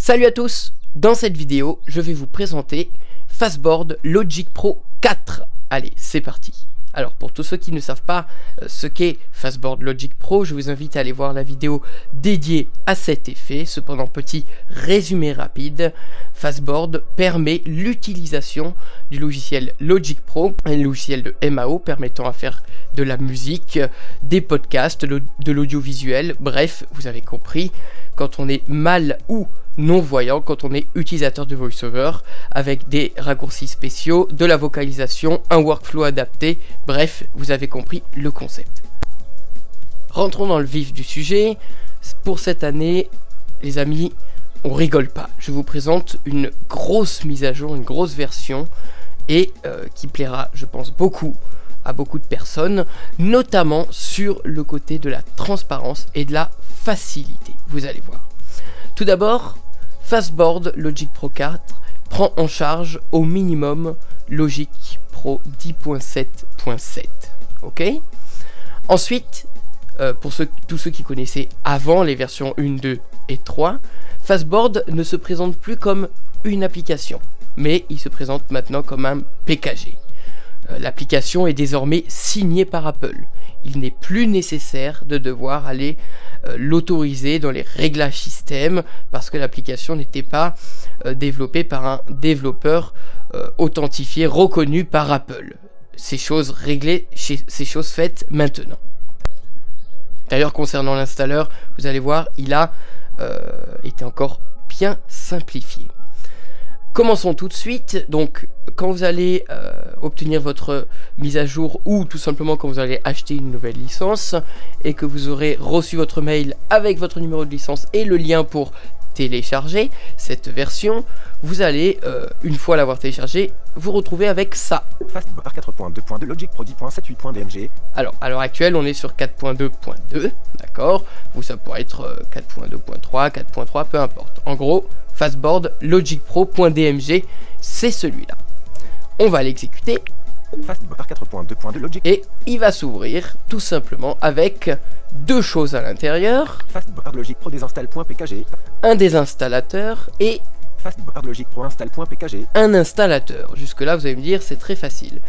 Salut à tous, dans cette vidéo, je vais vous présenter Fastboard Logic Pro 4. Allez, c'est parti. Alors, pour tous ceux qui ne savent pas ce qu'est Fastboard Logic Pro, je vous invite à aller voir la vidéo dédiée à cet effet. Cependant, petit résumé rapide, Fastboard permet l'utilisation du logiciel Logic Pro, un logiciel de MAO permettant à faire de la musique, des podcasts, de l'audiovisuel, bref, vous avez compris, quand on est mal ou non-voyant, quand on est utilisateur de VoiceOver, avec des raccourcis spéciaux, de la vocalisation, un workflow adapté, bref, vous avez compris le concept. Rentrons dans le vif du sujet. Pour cette année, les amis, on rigole pas. Je vous présente une grosse mise à jour, une grosse version, et qui plaira, je pense, à beaucoup de personnes, notamment sur le côté de la transparence et de la facilité. Vous allez voir. Tout d'abord, Fastboard Logic Pro 4 prend en charge au minimum Logic Pro 10.7.7. Ok. Ensuite, pour tous ceux qui connaissaient avant les versions 1, 2 et 3, Fastboard ne se présente plus comme une application, mais il se présente maintenant comme un PKG. L'application est désormais signée par Apple. Il n'est plus nécessaire de devoir aller l'autoriser dans les réglages système parce que l'application n'était pas développée par un développeur authentifié, reconnu par Apple. Ces choses réglées, ces choses faites maintenant. D'ailleurs, concernant l'installeur, vous allez voir, il a été encore bien simplifié. Commençons tout de suite. Donc, quand vous allez obtenir votre mise à jour ou tout simplement quand vous allez acheter une nouvelle licence et que vous aurez reçu votre mail avec votre numéro de licence et le lien pour télécharger cette version, vous allez, une fois l'avoir téléchargé, vous retrouver avec ça. Fastboard 4.2.2 Logic Pro 10.7.8.dmg. Alors, à l'heure actuelle, on est sur 4.2.2, d'accord? Ou ça pourrait être 4.2.3, 4.3, peu importe. En gros, Fastboard Logic Pro.dmg, c'est celui-là. On va l'exécuter. Fastboard 4.2.2 Logic. Et il va s'ouvrir tout simplement avec deux choses à l'intérieur. Fastboard Logic Pro désinstalle.pkg. Un désinstallateur et Fastboard Logic Pro install.pkg. un installateur. Jusque là vous allez me dire c'est très facile.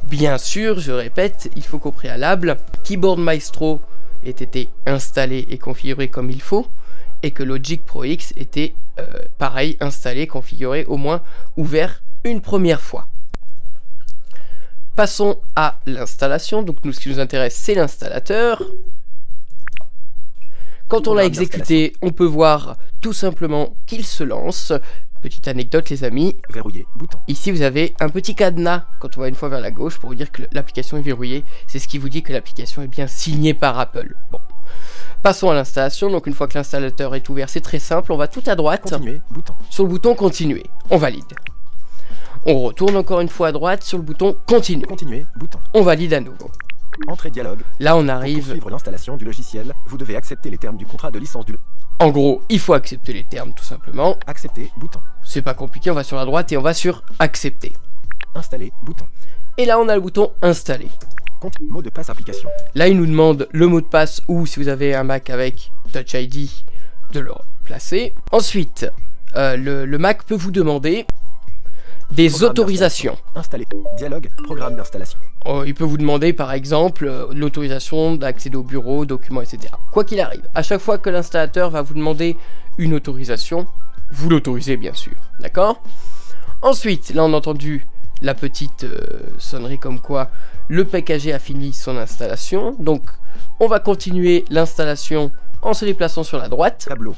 Bien sûr, je répète, il faut qu'au préalable Keyboard Maestro ait été installé et configuré comme il faut, et que Logic Pro X était pareil, installé, configuré, au moins ouvert une première fois. Passons à l'installation. Donc nous, ce qui nous intéresse, c'est l'installateur. Quand on l'a exécuté, on peut voir tout simplement qu'il se lance. Petite anecdote les amis, Verrouillé, bouton. ici vous avez un petit cadenas quand on va une fois vers la gauche pour vous dire que l'application est verrouillée. C'est ce qui vous dit que l'application est bien signée par Apple. Bon. Passons à l'installation. Donc une fois que l'installateur est ouvert, c'est très simple, on va tout à droite. Continuer, bouton. Sur le bouton continuer, on valide. On retourne encore une fois à droite sur le bouton continuer. Continuer, bouton. On valide à nouveau. Entrée dialogue. Là on Pour arrive. poursuivre l'installation du logiciel, vous devez accepter les termes du contrat de licence du En gros, il faut accepter les termes tout simplement. Accepter, bouton. C'est pas compliqué, on va sur la droite et on va sur accepter. Installer, bouton. Et là on a le bouton installer. Mot de passe application. Là il nous demande le mot de passe ou si vous avez un Mac avec Touch ID de le placer. Ensuite, le Mac peut vous demander des Programme autorisations. Installer. Dialogue. Programme d'installation. Il peut vous demander par exemple l'autorisation d'accéder au bureau, documents, etc. Quoi qu'il arrive, à chaque fois que l'installateur va vous demander une autorisation, vous l'autorisez bien sûr, d'accord? Ensuite, là on a entendu la petite sonnerie comme quoi le PKG a fini son installation. Donc on va continuer l'installation en se déplaçant sur la droite. Tableau.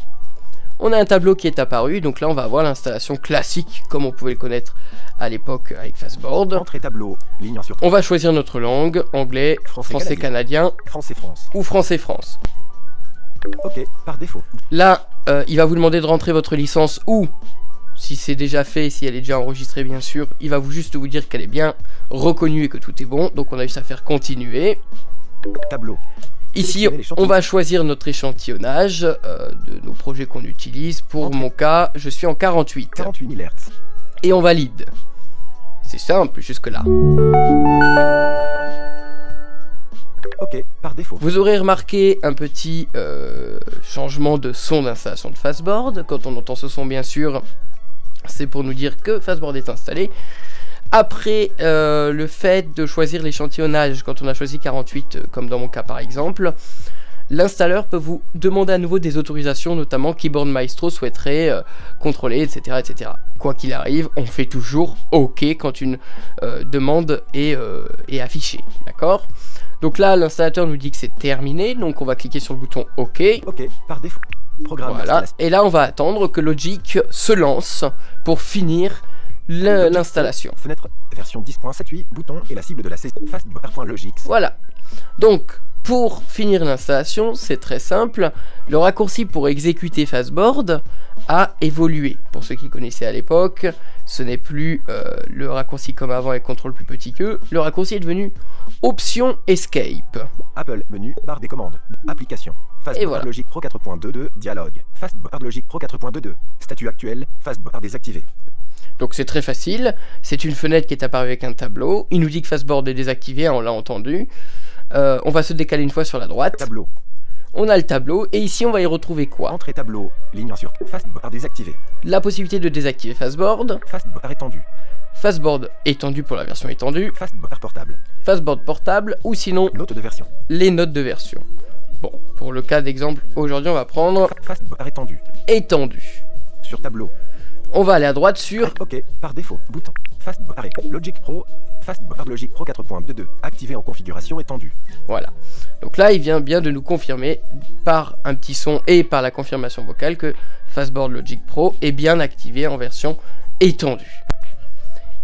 On a un tableau qui est apparu, donc là on va avoir l'installation classique comme on pouvait le connaître à l'époque avec Fastboard. Entrée tableau. Ligne sur On va choisir notre langue, anglais, français canadien France et France. ou français France. Ok, par défaut. Là, il va vous demander de rentrer votre licence ou, si c'est déjà fait, si elle est déjà enregistrée bien sûr, il va juste vous dire qu'elle est bien reconnue et que tout est bon. Donc on a juste à faire continuer. Tableau. Ici, on va choisir notre échantillonnage de nos projets qu'on utilise. Pour mon cas, je suis en 48. 48 000 Hz. Et on valide. C'est simple, jusque là. OK, par défaut. Vous aurez remarqué un petit changement de son d'installation de Fastboard. Quand on entend ce son, bien sûr, c'est pour nous dire que Fastboard est installé. Après le fait de choisir l'échantillonnage, quand on a choisi 48 comme dans mon cas par exemple, l'installeur peut vous demander à nouveau des autorisations, notamment Keyboard Maestro souhaiterait contrôler, etc., etc. Quoi qu'il arrive, on fait toujours OK quand une demande est affichée, d'accord? Donc là, l'installateur nous dit que c'est terminé, donc on va cliquer sur le bouton OK. OK, par défaut. Programme Voilà, et là on va attendre que Logic se lance pour finir l'installation. Fenêtre, version 10.78, bouton et la cible de la session. Fastboard.logix. Voilà. Donc, pour finir l'installation, c'est très simple. Le raccourci pour exécuter Fastboard a évolué. Pour ceux qui connaissaient à l'époque, ce n'est plus le raccourci comme avant avec CTRL plus petit que. Le raccourci est devenu Option Escape. Apple, menu, barre des commandes. Application. Fastboard voilà. Logic Pro 4.22, dialogue. Fastboard Logic Pro 4.22, statut actuel, Fastboard désactivé. Donc c'est très facile, c'est une fenêtre qui est apparue avec un tableau. Il nous dit que Fastboard est désactivé, on l'a entendu. On va se décaler une fois sur la droite. Tableau. On a le tableau, et ici on va y retrouver quoi? Entrée tableau, ligne sur Fastboard désactivé. La possibilité de désactiver Fastboard. Fastboard étendu. Fastboard étendu pour la version étendue. Fastboard portable. Fastboard portable, ou sinon Note de version. les notes de version. Bon, pour le cas d'exemple, aujourd'hui on va prendre Fastboard étendu. étendu. Sur tableau. On va aller à droite sur OK, par défaut, bouton. Fastboard Logic Pro. Fastboard Logic Pro 4.22, activé en configuration étendue. voilà. Donc là, il vient bien de nous confirmer par un petit son et par la confirmation vocale que Fastboard Logic Pro est bien activé en version étendue.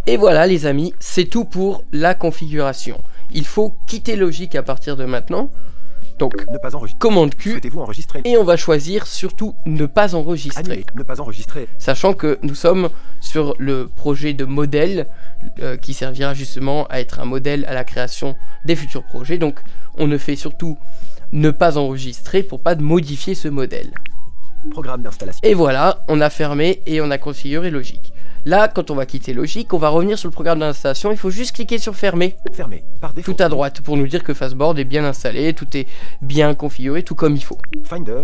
Et voilà les amis, c'est tout pour la configuration. Il faut quitter Logic à partir de maintenant. Donc, Ne pas enregistrer. commande Q, Souhaitez-vous enregistrer? et on va choisir surtout ne pas enregistrer. Annuler, ne pas enregistrer. Sachant que nous sommes sur le projet de modèle qui servira justement à être un modèle à la création des futurs projets. Donc on ne fait surtout ne pas enregistrer pour pas modifier ce modèle. Programme d'installation. Et voilà, on a fermé et on a configuré Logic. Là, quand on va quitter Logic, on va revenir sur le programme d'installation. Il faut juste cliquer sur fermer, Fermé, par défaut. tout à droite, pour nous dire que Fastboard est bien installé, tout est bien configuré, tout comme il faut. Finder.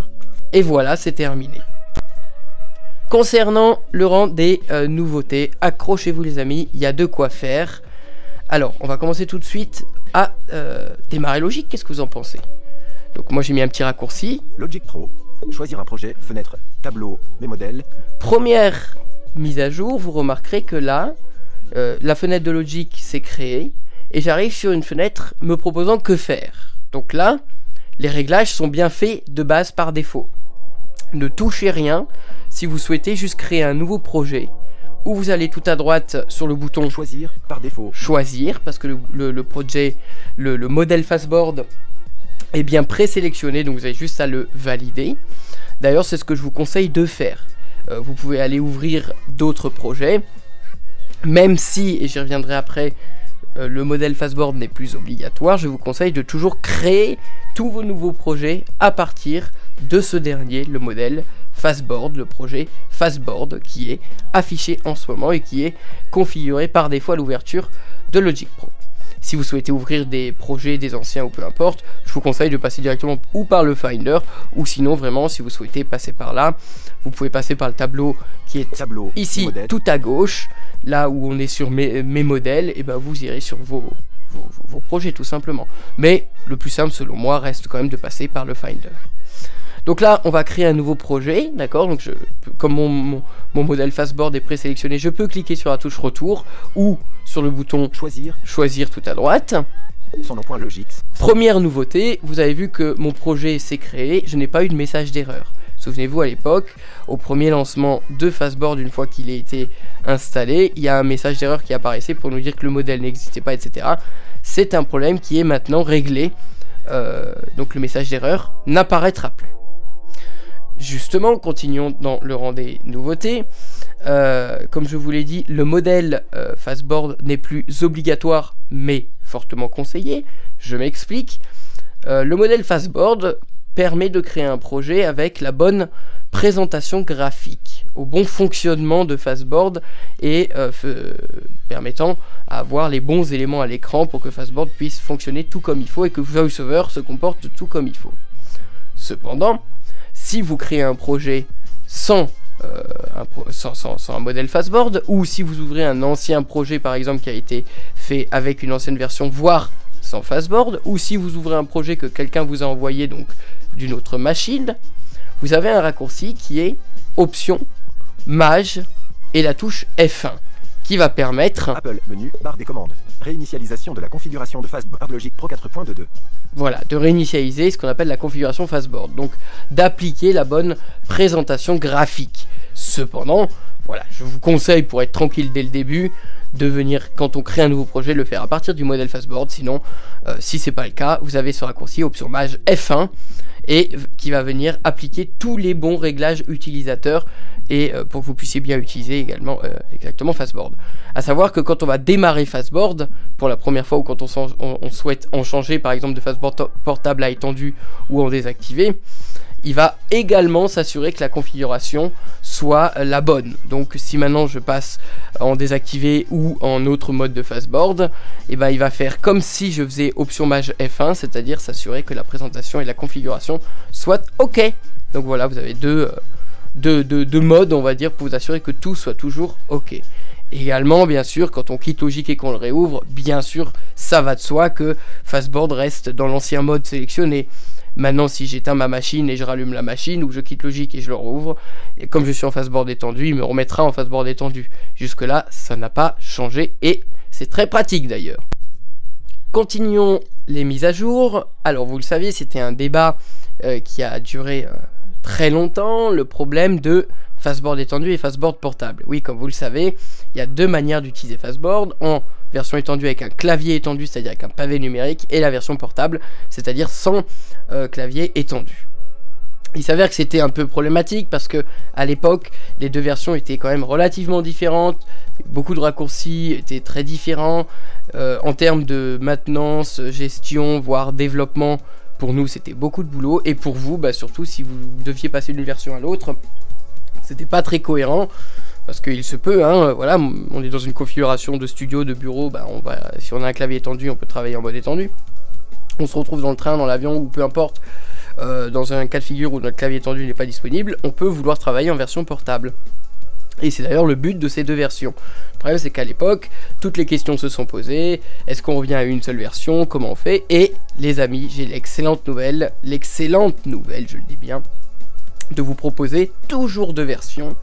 Et voilà, c'est terminé. Concernant le rang des nouveautés, accrochez-vous les amis, il y a de quoi faire. Alors, on va commencer tout de suite à démarrer Logic, qu'est-ce que vous en pensez? Donc moi j'ai mis un petit raccourci. Logic Pro. Choisir un projet, fenêtre, tableau, mes modèles. Première mise à jour, vous remarquerez que là, la fenêtre de Logic s'est créée, et j'arrive sur une fenêtre me proposant que faire. Donc là, les réglages sont bien faits de base par défaut. Ne touchez rien si vous souhaitez juste créer un nouveau projet, où vous allez tout à droite sur le bouton Choisir, par défaut. choisir, parce que le projet, le modèle Fastboard est bien présélectionné, donc vous avez juste à le valider. D'ailleurs, c'est ce que je vous conseille de faire. Vous pouvez aller ouvrir d'autres projets, même si, et j'y reviendrai après, le modèle Fastboard n'est plus obligatoire, je vous conseille de toujours créer tous vos nouveaux projets à partir de ce dernier, le modèle Fastboard, le projet Fastboard qui est affiché en ce moment et qui est configuré par défaut à l'ouverture de Logic Pro. Si vous souhaitez ouvrir des projets, des anciens ou peu importe, je vous conseille de passer directement ou par le Finder, ou sinon vraiment si vous souhaitez passer par là, vous pouvez passer par le tableau qui est Tableau, ici modèle. tout à gauche, là où on est sur mes modèles, et ben vous irez sur vos projets tout simplement. Mais le plus simple selon moi reste quand même de passer par le Finder. Donc là, on va créer un nouveau projet, d'accord? Donc comme mon modèle Fastboard est présélectionné, je peux cliquer sur la touche retour ou sur le bouton choisir tout à droite. Son nom .logix. Première nouveauté, vous avez vu que mon projet s'est créé, je n'ai pas eu de message d'erreur. Souvenez-vous, à l'époque, au premier lancement de Fastboard, une fois qu'il a été installé, il y a un message d'erreur qui apparaissait pour nous dire que le modèle n'existait pas, etc. C'est un problème qui est maintenant réglé, donc le message d'erreur n'apparaîtra plus. Justement, continuons dans le rang des nouveautés. Comme je vous l'ai dit, le modèle Fastboard n'est plus obligatoire, mais fortement conseillé. Je m'explique. Le modèle Fastboard permet de créer un projet avec la bonne présentation graphique, au bon fonctionnement de Fastboard et permettant à avoir les bons éléments à l'écran pour que Fastboard puisse fonctionner tout comme il faut et que VoiceOver se comporte tout comme il faut. Cependant, si vous créez un projet sans un modèle Fastboard, ou si vous ouvrez un ancien projet par exemple qui a été fait avec une ancienne version, voire sans Fastboard, ou si vous ouvrez un projet que quelqu'un vous a envoyé donc d'une autre machine, vous avez un raccourci qui est Option, Maj et la touche F1 qui va permettre Apple, menu, barre des commandes, réinitialisation de la configuration de Fastboard Logic Pro 4.22. Voilà, de réinitialiser ce qu'on appelle la configuration Fastboard, donc d'appliquer la bonne présentation graphique. Cependant, voilà, je vous conseille pour être tranquille dès le début de venir, quand on crée un nouveau projet, le faire à partir du modèle Fastboard. Sinon, si c'est pas le cas, vous avez ce raccourci Option Maj F1 et qui va venir appliquer tous les bons réglages utilisateurs et pour que vous puissiez bien utiliser également exactement Fastboard. A savoir que quand on va démarrer Fastboard pour la première fois ou quand on souhaite en changer par exemple de Fastboard portable à étendu ou en désactiver, il va également s'assurer que la configuration soit la bonne. Donc si maintenant je passe en désactivé ou en autre mode de Fastboard, et ben il va faire comme si je faisais Option Maj F1, c'est-à-dire s'assurer que la présentation et la configuration soient OK. Donc voilà, vous avez deux modes, on va dire, pour vous assurer que tout soit toujours OK. Également, bien sûr, quand on quitte Logic et qu'on le réouvre, bien sûr, ça va de soi que Fastboard reste dans l'ancien mode sélectionné. Maintenant, si j'éteins ma machine et je rallume la machine, ou je quitte Logic et je le rouvre, et comme je suis en Fastboard étendu, il me remettra en Fastboard étendu. Jusque-là, ça n'a pas changé, et c'est très pratique d'ailleurs. Continuons les mises à jour. Alors, vous le savez, c'était un débat qui a duré très longtemps, le problème de Fastboard étendu et Fastboard portable. Oui, comme vous le savez, il y a deux manières d'utiliser Fastboard, en version étendue avec un clavier étendu, c'est-à-dire avec un pavé numérique, et la version portable, c'est-à-dire sans clavier étendu. Il s'avère que c'était un peu problématique parce que à l'époque, les deux versions étaient quand même relativement différentes, beaucoup de raccourcis étaient très différents, en termes de maintenance, gestion, voire développement. Pour nous, c'était beaucoup de boulot, et pour vous, bah, surtout si vous deviez passer d'une version à l'autre, c'était pas très cohérent, parce qu'il se peut, hein, voilà, on est dans une configuration de studio, de bureau, bah, si on a un clavier étendu, on peut travailler en mode étendu. On se retrouve dans le train, dans l'avion, ou peu importe, dans un cas de figure où notre clavier étendu n'est pas disponible, on peut vouloir travailler en version portable. Et c'est d'ailleurs le but de ces deux versions. Le problème, c'est qu'à l'époque, toutes les questions se sont posées. Est-ce qu'on revient à une seule version? Comment on fait? Et les amis, j'ai l'excellente nouvelle, je le dis bien, de vous proposer toujours deux versions,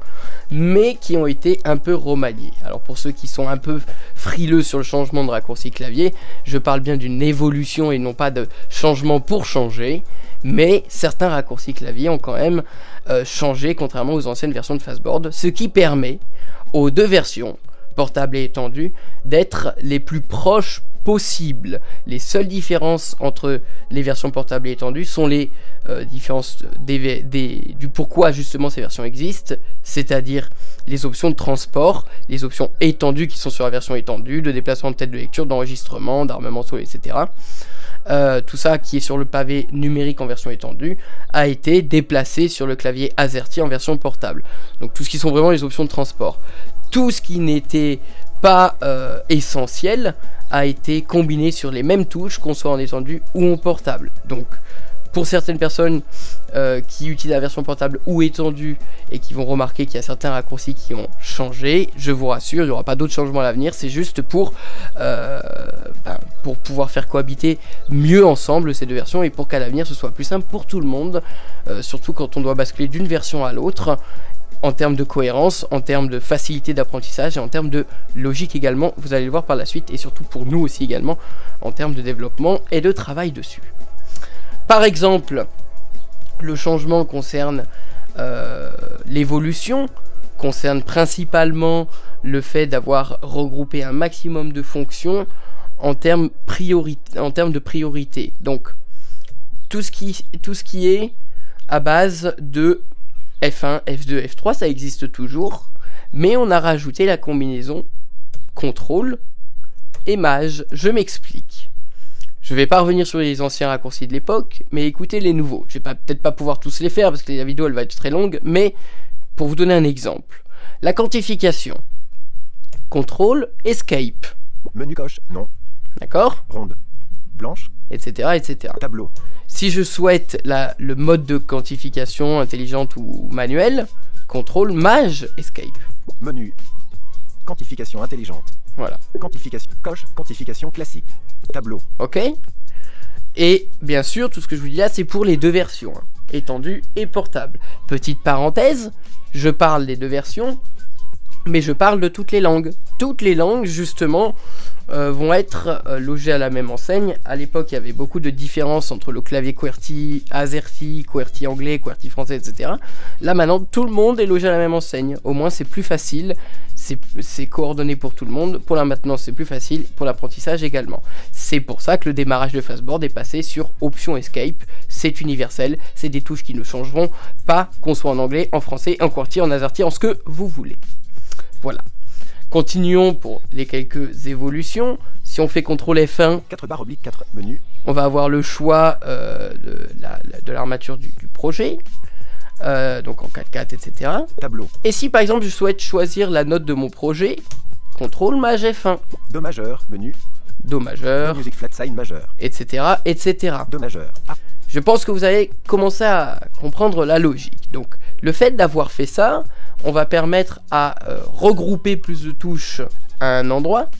mais qui ont été un peu remaniées. Alors pour ceux qui sont un peu frileux sur le changement de raccourci clavier, je parle bien d'une évolution et non pas de changement pour changer, mais certains raccourcis clavier ont quand même changé contrairement aux anciennes versions de Fastboard, ce qui permet aux deux versions, portable et étendue, d'être les plus proches possible. Les seules différences entre les versions portables et étendues sont les différences du pourquoi justement ces versions existent, c'est-à-dire les options de transport, les options étendues qui sont sur la version étendue, de déplacement de tête de lecture, d'enregistrement, d'armement solo, etc. Tout ça qui est sur le pavé numérique en version étendue a été déplacé sur le clavier AZERTY en version portable. Donc tout ce qui sont vraiment les options de transport. Tout ce qui n'était pas essentiel a été combiné sur les mêmes touches, qu'on soit en étendu ou en portable. Donc pour certaines personnes qui utilisent la version portable ou étendue et qui vont remarquer qu'il y a certains raccourcis qui ont changé, je vous rassure, il n'y aura pas d'autres changements à l'avenir, c'est juste pour pouvoir faire cohabiter mieux ensemble ces deux versions et pour qu'à l'avenir ce soit plus simple pour tout le monde, surtout quand on doit basculer d'une version à l'autre, en termes de cohérence, en termes de facilité d'apprentissage et en termes de logique également, vous allez le voir par la suite, et surtout pour nous aussi également, en termes de développement et de travail dessus. Par exemple, le changement concerne l'évolution, concerne principalement le fait d'avoir regroupé un maximum de fonctions en termes de priorité. Donc, tout ce qui est à base de F1, F2, F3, ça existe toujours, mais on a rajouté la combinaison CTRL et MAJ. Je m'explique. Je vais pas revenir sur les anciens raccourcis de l'époque, mais écoutez les nouveaux. Je vais peut-être pas pouvoir tous les faire parce que la vidéo elle va être très longue, mais pour vous donner un exemple. La quantification. Contrôle, Escape. Menu coche, non. D'accord? Ronde. Blanche. Etc. etc. Tableau. Si je souhaite le mode de quantification intelligente ou manuelle, contrôle, mage, Escape. Menu. Quantification intelligente. Voilà. Quantification. Coche. Quantification classique. Tableau. Ok? Et bien sûr, tout ce que je vous dis là, c'est pour les deux versions, hein, étendue et portable. Petite parenthèse, je parle des deux versions, mais je parle de toutes les langues. Toutes les langues, justement, vont être logées à la même enseigne. À l'époque, il y avait beaucoup de différences entre le clavier QWERTY, AZERTY, QWERTY anglais, QWERTY français, etc. Là, maintenant, tout le monde est logé à la même enseigne. Au moins, c'est plus facile. C'est coordonné pour tout le monde. Pour la maintenance, c'est plus facile. Pour l'apprentissage également. C'est pour ça que le démarrage de Fastboard est passé sur Option Escape. C'est universel. C'est des touches qui ne changeront pas, qu'on soit en anglais, en français, en QWERTY, en AZERTY, en ce que vous voulez. Voilà. Continuons pour les quelques évolutions. Si on fait CTRL F1, 4/4 menu. On va avoir le choix de l'armature du projet. Donc en 4x4, etc. Tableau. Et si par exemple je souhaite choisir la note de mon projet, CTRL maj F1. Do majeur, menu. Do majeur, Music flat sign majeur. etc. etc. Do majeur. Ah. Je pense que vous avez commencé à comprendre la logique. Donc le fait d'avoir fait ça, on va permettre à regrouper plus de touches à un endroit,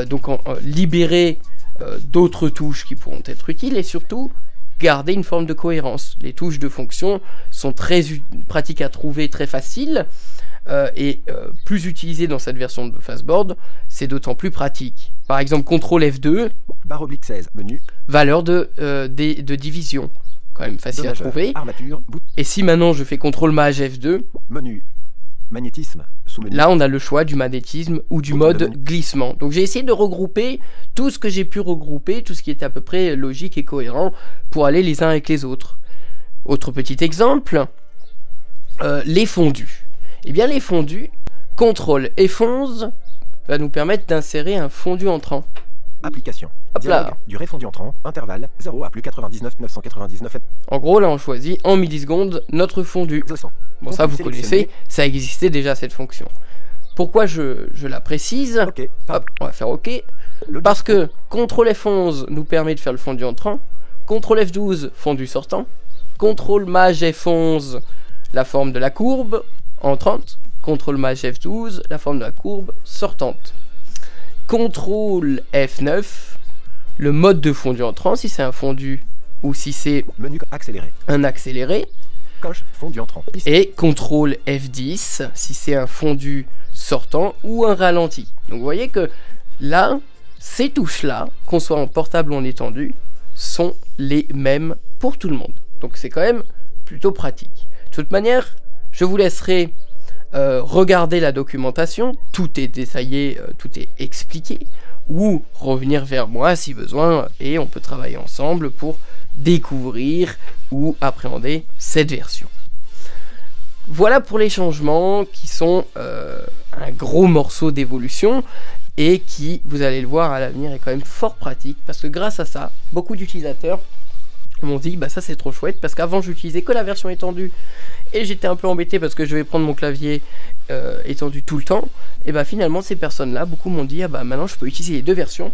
donc libérer d'autres touches qui pourront être utiles et surtout garder une forme de cohérence. Les touches de fonction sont très pratiques à trouver, très faciles et plus utilisées dans cette version de Fastboard, c'est d'autant plus pratique. Par exemple, CTRL F2, /16 menu. valeur de division. Quand même facile à trouver. Armature, bout. Et si maintenant je fais CTRL maj F2, menu. Magnétisme, sous-menu. Là on a le choix du magnétisme ou du mode glissement. Donc j'ai essayé de regrouper tout ce que j'ai pu regrouper, tout ce qui était à peu près logique et cohérent pour aller les uns avec les autres. Autre petit exemple, les fondus. Eh bien les fondus, CTRL F11 va nous permettre d'insérer un fondu entrant. Application. Hop là. Dialogue. Durée fondu entrant. Intervalle 0 à plus 99 999. En gros là on choisit en millisecondes notre fondu. 200. Bon ça vous connaissez, ça existait déjà cette fonction. Pourquoi je la précise? Ok. Hop, on va faire OK. Parce que CTRL F11 nous permet de faire le fondu entrant, CTRL F12 fondu sortant, CTRL maj F11 la forme de la courbe entrante, CTRL maj F12 la forme de la courbe sortante. CTRL F9 le mode de fondu entrant si c'est un fondu ou si c'est menu accéléré. Un accéléré. Coche fondu entrant. Piste. Et CTRL F10 si c'est un fondu sortant ou un ralenti. Donc vous voyez que là, ces touches-là, qu'on soit en portable ou en étendu, sont les mêmes pour tout le monde. Donc c'est quand même plutôt pratique. De toute manière, je vous laisserai regarder la documentation. Tout est détaillé, tout est expliqué. Ou revenir vers moi si besoin et on peut travailler ensemble pour découvrir ou appréhender cette version. Voilà pour les changements qui sont un gros morceau d'évolution et qui, vous allez le voir à l'avenir, est quand même fort pratique parce que grâce à ça, beaucoup d'utilisateurs m'ont dit bah ça c'est trop chouette parce qu'avant j'utilisais que la version étendue et j'étais un peu embêté parce que je vais prendre mon clavier étendu tout le temps et bah finalement ces personnes là, beaucoup m'ont dit ah bah maintenant je peux utiliser les deux versions.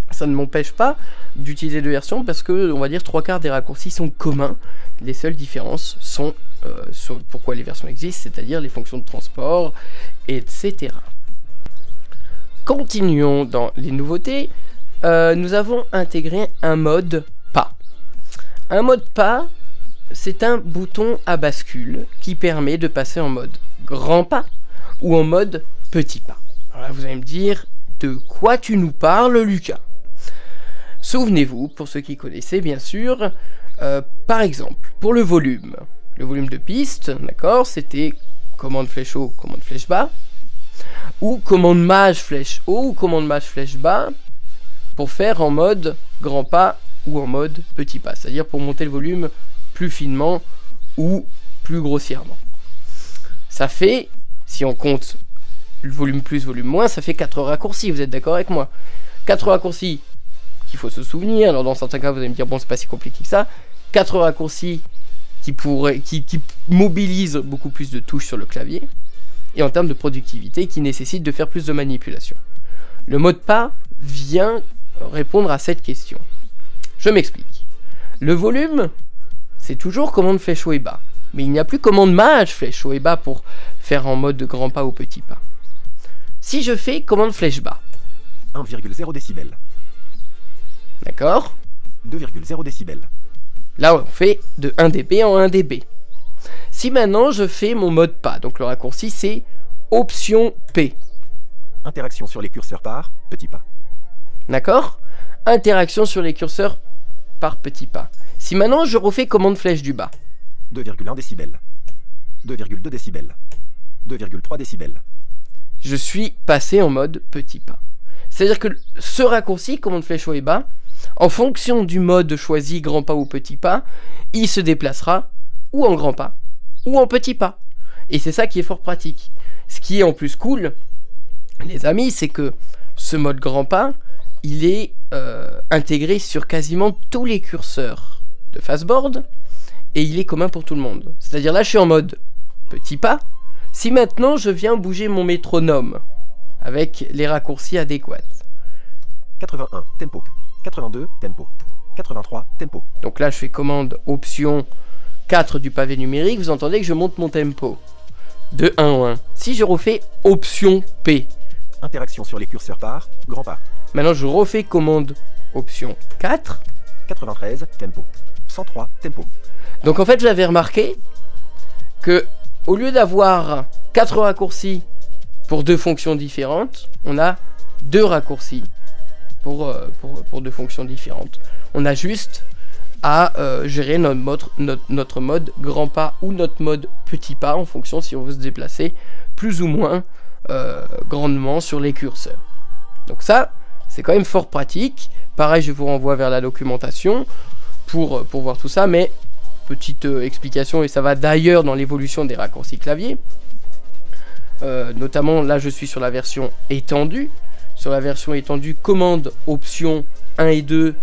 Ça ne m'empêche pas d'utiliser deux versions parce que on va dire 3/4 des raccourcis sont communs. Les seules différences sont sur pourquoi les versions existent, c'est-à-dire les fonctions de transport, etc. Continuons dans les nouveautés. Nous avons intégré un mode pas. Un mode pas, c'est un bouton à bascule qui permet de passer en mode grand pas ou en mode petit pas. Alors là, vous allez me dire, de quoi tu nous parles, Lucas? Souvenez-vous, pour ceux qui connaissaient bien sûr, par exemple, pour le volume de piste, d'accord, c'était commande flèche haut, commande flèche bas, ou commande maj flèche haut ou commande maj flèche bas, pour faire en mode grand pas ou en mode petit pas, c'est-à-dire pour monter le volume plus finement ou plus grossièrement. Ça fait, si on compte le volume plus, volume moins, ça fait 4 raccourcis, vous êtes d'accord avec moi? 4 raccourcis qu'il faut se souvenir. Alors dans certains cas, vous allez me dire, bon, c'est pas si compliqué que ça. 4 raccourcis qui mobilisent beaucoup plus de touches sur le clavier. Et en termes de productivité, qui nécessitent de faire plus de manipulation. Le mode pas vient répondre à cette question. Je m'explique. Le volume, c'est toujours commande flèche haut et bas. Mais il n'y a plus commande mage flèche haut et bas pour faire en mode grand pas ou petit pas. Si je fais commande flèche bas. 1,0 décibels. D'accord. 2,0 décibels. Là, on fait de 1 dB en 1 dB. Si maintenant je fais mon mode pas, donc le raccourci c'est option P. Interaction sur les curseurs par petit pas. D'accord. Interaction sur les curseurs par petit pas. Si maintenant je refais commande flèche du bas. 2,1 décibels. 2,2 décibels. 2,3 décibels. Je suis passé en mode petit pas. C'est-à-dire que ce raccourci, commande flèche haut et bas, en fonction du mode choisi, grand pas ou petit pas, il se déplacera ou en grand pas, ou en petit pas. Et c'est ça qui est fort pratique. Ce qui est en plus cool, les amis, c'est que ce mode grand pas, il est intégré sur quasiment tous les curseurs de Fastboard, et il est commun pour tout le monde. C'est-à-dire là, je suis en mode petit pas. Si maintenant, je viens bouger mon métronome, avec les raccourcis adéquats. 81, tempo. 82, tempo. 83, tempo. Donc là, je fais commande option 4 du pavé numérique, vous entendez que je monte mon tempo. De 1 en 1. Si je refais option P. Interaction sur les curseurs par grand pas. Maintenant, je refais commande option 4. 93, tempo. 103, tempo. Donc en fait, j'avais remarqué que au lieu d'avoir 4 raccourcis pour 2 fonctions différentes, on a 2 raccourcis pour 2 fonctions différentes. On a juste à gérer notre mode grand pas ou notre mode petit pas en fonction si on veut se déplacer plus ou moins grandement sur les curseurs. Donc ça, c'est quand même fort pratique. Pareil, je vous renvoie vers la documentation pour voir tout ça, mais petite explication, et ça va d'ailleurs dans l'évolution des raccourcis clavier. Notamment, là, je suis sur la version étendue. Sur la version étendue, commande option 1 et 2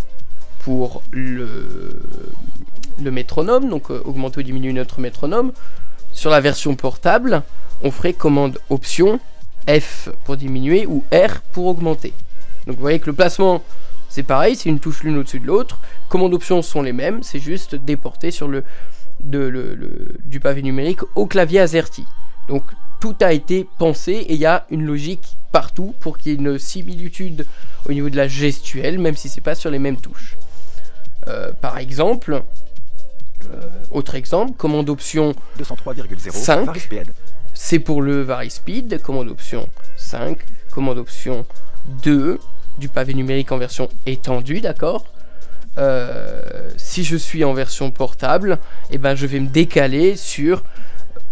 pour le métronome, donc augmenter ou diminuer notre métronome. Sur la version portable, on ferait commande option F pour diminuer ou R pour augmenter. Donc vous voyez que le placement, c'est pareil, c'est une touche l'une au-dessus de l'autre. Commande options sont les mêmes, c'est juste déporté sur du pavé numérique au clavier AZERTY. Donc tout a été pensé et il y a une logique partout pour qu'il y ait une similitude au niveau de la gestuelle, même si c'est pas sur les mêmes touches. Par exemple, autre exemple, commande option 5, c'est pour le VariSpeed, commande option 5, commande option 2 du pavé numérique en version étendue, d'accord. Si je suis en version portable, et ben je vais me décaler sur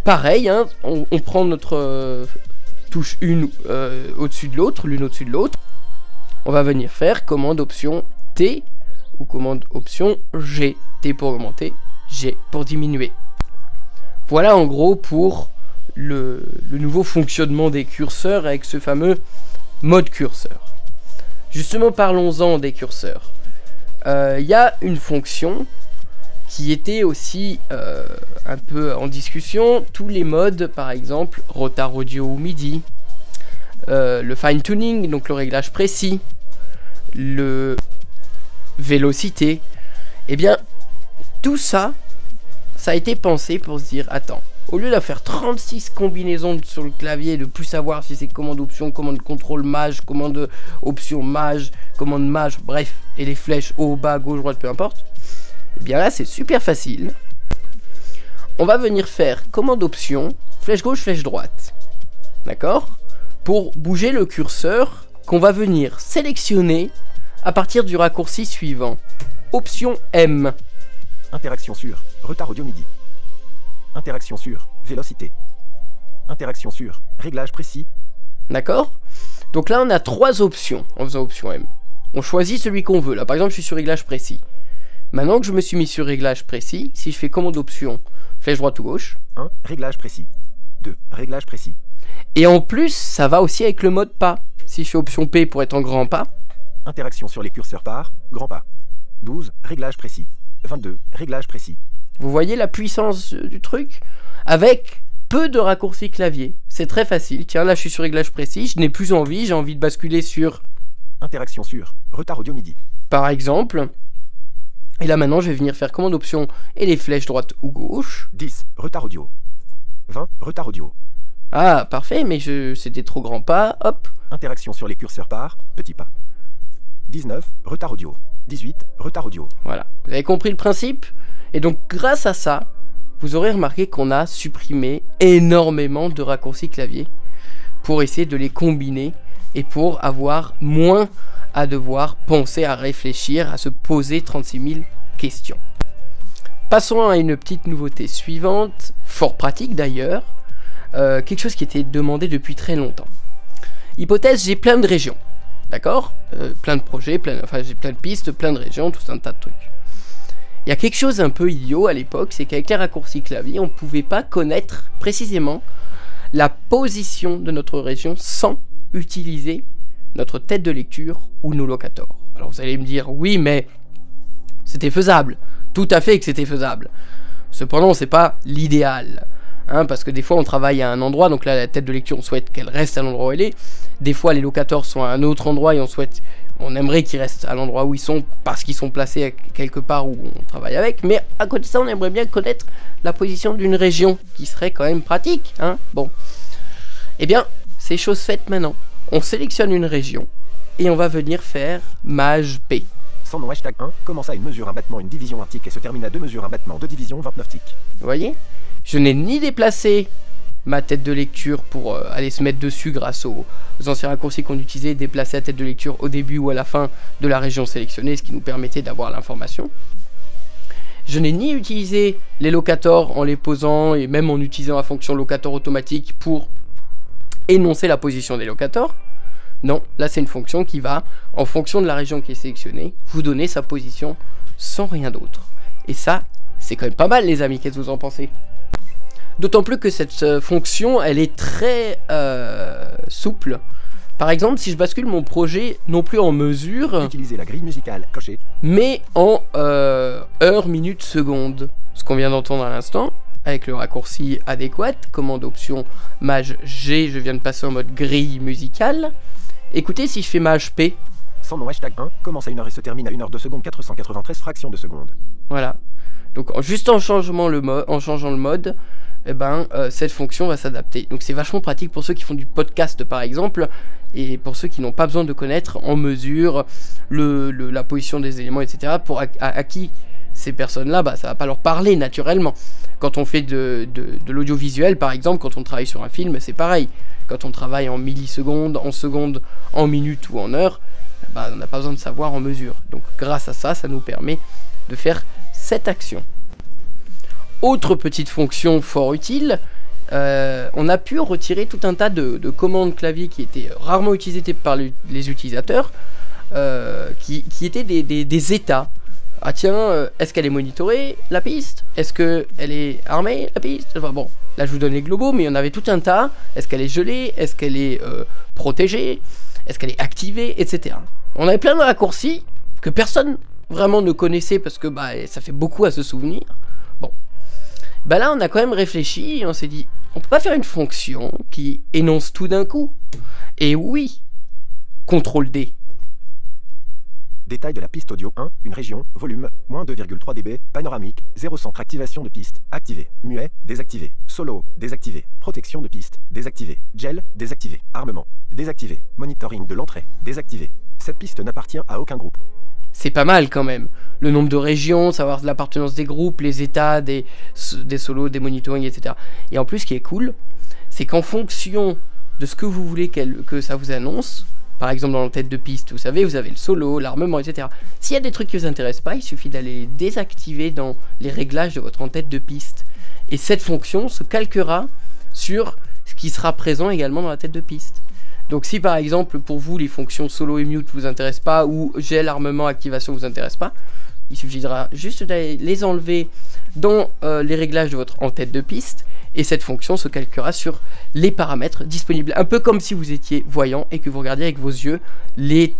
pareil, hein, on prend notre touche une au-dessus de l'autre, l'une au-dessus de l'autre. On va venir faire commande option T ou commande option G. T pour augmenter, G pour diminuer. Voilà en gros pour le nouveau fonctionnement des curseurs avec ce fameux mode curseur. Justement, parlons-en des curseurs. Il y a une fonction qui était aussi un peu en discussion. Tous les modes, par exemple, retard audio ou MIDI, le fine tuning, donc le réglage précis, le vélocité, et bien tout ça, ça a été pensé pour se dire, attends, au lieu de faire 36 combinaisons sur le clavier, de plus savoir si c'est commande option, commande contrôle mage, commande option mage, commande mage, bref, et les flèches haut, bas, gauche, droite, peu importe, et bien là c'est super facile. On va venir faire commande option, flèche gauche, flèche droite, d'accord, pour bouger le curseur qu'on va venir sélectionner à partir du raccourci suivant. Option M. Interaction sur retard audio MIDI. Interaction sur vélocité. Interaction sur réglage précis. D'accord. Donc là, on a 3 options en faisant option M. On choisit celui qu'on veut. Là, par exemple, je suis sur réglage précis. Maintenant que je me suis mis sur réglage précis, si je fais commande option, flèche droite ou gauche. 1. Réglage précis. 2. Réglage précis. Et en plus, ça va aussi avec le mode pas. Si je fais option P pour être en grand pas. Interaction sur les curseurs par grand pas. 12. Réglage précis. 22. Réglage précis. Vous voyez la puissance du truc? Avec peu de raccourcis clavier. C'est très facile. Tiens, là je suis sur réglage précis, je n'ai plus envie, j'ai envie de basculer sur... Interaction sur retard audio MIDI. Par exemple. Et là maintenant je vais venir faire commande option et les flèches droite ou gauche. 10. Retard audio. 20. Retard audio. Ah, parfait, mais c'était trop grand pas. Hop. Interaction sur les curseurs par petit pas. 19. Retard audio. 18. Retard audio. Voilà. Vous avez compris le principe? Et donc grâce à ça, vous aurez remarqué qu'on a supprimé énormément de raccourcis clavier pour essayer de les combiner et pour avoir moins à devoir penser, à réfléchir, à se poser 36 000 questions. Passons à une petite nouveauté suivante, fort pratique d'ailleurs, quelque chose qui était demandé depuis très longtemps. Hypothèse, j'ai plein de régions, d'accord, plein de projets, j'ai plein de pistes, plein de régions, tout un tas de trucs. Il y a quelque chose un peu idiot à l'époque, c'est qu'avec les raccourcis clavier, on ne pouvait pas connaître précisément la position de notre région sans utiliser notre tête de lecture ou nos locators. Alors vous allez me dire, oui, mais c'était faisable. Tout à fait que c'était faisable. Cependant, c'est pas l'idéal. Hein, parce que des fois, on travaille à un endroit, donc là, la tête de lecture, on souhaite qu'elle reste à l'endroit où elle est. Des fois, les locators sont à un autre endroit et on aimerait qu'ils restent à l'endroit où ils sont parce qu'ils sont placés quelque part où on travaille avec. Mais à côté de ça, on aimerait bien connaître la position d'une région qui serait quand même pratique. Hein. Bon. Eh bien, c'est chose faite maintenant. On sélectionne une région et on va venir faire maj P. Sans nom hashtag 1 commence à une mesure, un battement, une division, un tic et se termine à 2 mesures, un battement, 2 divisions, 29 tics. Vous voyez? Je n'ai ni déplacé ma tête de lecture pour aller se mettre dessus grâce aux anciens raccourcis qu'on utilisait, déplacer la tête de lecture au début ou à la fin de la région sélectionnée, ce qui nous permettait d'avoir l'information. Je n'ai ni utilisé les locators en les posant et même en utilisant la fonction locator automatique pour énoncer la position des locators. Non, là c'est une fonction qui va, en fonction de la région qui est sélectionnée, vous donner sa position sans rien d'autre. Et ça, c'est quand même pas mal les amis, qu'est-ce que vous en pensez? D'autant plus que cette fonction, elle est très souple. Par exemple, si je bascule mon projet non plus en mesure, Utilisez la grille musicale, coché. mais en heures, minutes, secondes. Ce qu'on vient d'entendre à l'instant, avec le raccourci adéquat, commande option maj G, je viens de passer en mode grille musicale. Écoutez, si je fais maj P, Sans nom hashtag 1 commence à 1 heure et se termine à 1 heure 2 secondes 493 fractions de seconde. voilà. Donc juste en changeant le mode, eh ben, cette fonction va s'adapter. Donc c'est vachement pratique pour ceux qui font du podcast par exemple, et pour ceux qui n'ont pas besoin de connaître en mesure la position des éléments, etc. Pour à qui ces personnes-là, bah, ça va pas leur parler naturellement. Quand on fait de l'audiovisuel par exemple, quand on travaille sur un film, c'est pareil. Quand on travaille en millisecondes, en secondes, en minutes ou en heures, bah, on n'a pas besoin de savoir en mesure. Donc grâce à ça, ça nous permet de faire cette action. Autre petite fonction fort utile, on a pu retirer tout un tas de commandes clavier qui étaient rarement utilisées par les utilisateurs, qui étaient des états. Ah tiens, est-ce qu'elle est monitorée, la piste? Est-ce qu'elle est armée, la piste? Enfin bon, là je vous donne les globaux, mais il y en avait tout un tas. Est-ce qu'elle est gelée? Est-ce qu'elle est protégée? Est-ce qu'elle est activée? Etc. On avait plein de raccourcis que personne vraiment ne connaissait parce que bah, ça fait beaucoup à se souvenir. Bon. Bah là on a quand même réfléchi et on s'est dit, on peut pas faire une fonction qui énonce tout d'un coup. Et oui, CTRL D. Détail de la piste audio 1, une région, volume, moins 2,3 dB, panoramique, 0 centre, activation de piste, activé, muet, désactivé, solo, désactivé, protection de piste, désactivé, gel, désactivé, armement, désactivé, monitoring de l'entrée, désactivé. Cette piste n'appartient à aucun groupe. C'est pas mal quand même. Le nombre de régions, savoir l'appartenance des groupes, les états, des solos, des monitorings, etc. Et en plus, ce qui est cool, c'est qu'en fonction de ce que vous voulez que ça vous annonce, par exemple dans la tête de piste, vous savez, vous avez le solo, l'armement, etc. S'il y a des trucs qui vous intéressent pas, il suffit d'aller les désactiver dans les réglages de votre en-tête de piste. Et cette fonction se calquera sur ce qui sera présent également dans la tête de piste. Donc si par exemple pour vous les fonctions solo et mute vous intéressent pas, ou gel, armement, activation vous intéressent pas, il suffira juste d'aller les enlever dans les réglages de votre en-tête de piste, et cette fonction se calquera sur les paramètres disponibles. Un peu comme si vous étiez voyant et que vous regardiez avec vos yeux les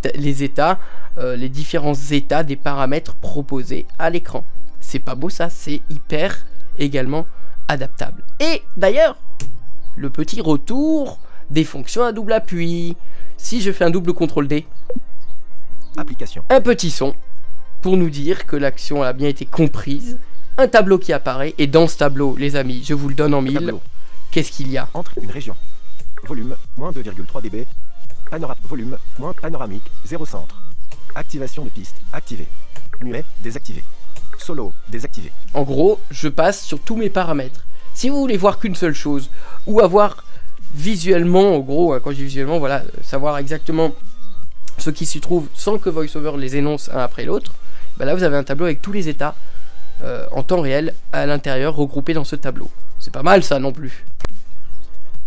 états, les différents états des paramètres proposés à l'écran. C'est pas beau ça, c'est hyper également adaptable. Et d'ailleurs, le petit retour des fonctions à double appui. Si je fais un double CTRL D, Application. un petit son pour nous dire que l'action a bien été comprise. Un tableau qui apparaît, et dans ce tableau, les amis, je vous le donne en mille. Tableau. Qu'est-ce qu'il y a? Entre une région. Volume, moins 2,3 dB. Volume, moins panoramique, 0 centre. Activation de piste, activé. Muet, désactivé. Solo, désactivé. En gros, je passe sur tous mes paramètres. Si vous voulez voir qu'une seule chose, ou avoir visuellement, en gros, quand je dis visuellement, voilà, savoir exactement ce qui s'y trouve sans que VoiceOver les énonce un après l'autre, bah là vous avez un tableau avec tous les états en temps réel à l'intérieur regroupés dans ce tableau. C'est pas mal ça non plus.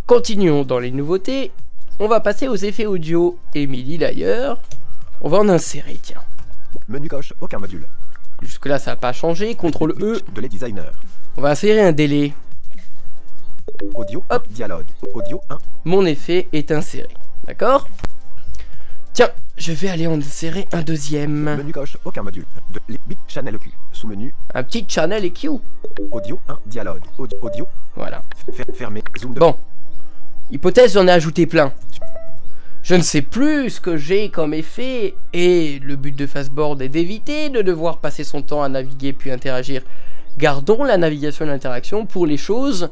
Continuons dans les nouveautés. On va passer aux effets audio. Emily d'ailleurs, on va en insérer, tiens. Menu gauche, aucun module. Jusque là ça n'a pas changé, CTRL E. Delay designer. On va insérer un délai. Audio, Hop. dialogue. Audio 1. Mon effet est inséré. D'accord? Tiens, je vais aller en insérer un deuxième. Menu gauche, aucun module. Bit channel Q. Sous-menu. Un petit channel EQ. Audio 1. Dialogue. Audio. Voilà. Fermé. Zoom de. Bon. Hypothèse, j'en ai ajouté plein. Je ne sais plus ce que j'ai comme effet. Et le but de Fastboard est d'éviter de devoir passer son temps à naviguer puis interagir. Gardons la navigation et l'interaction pour les choses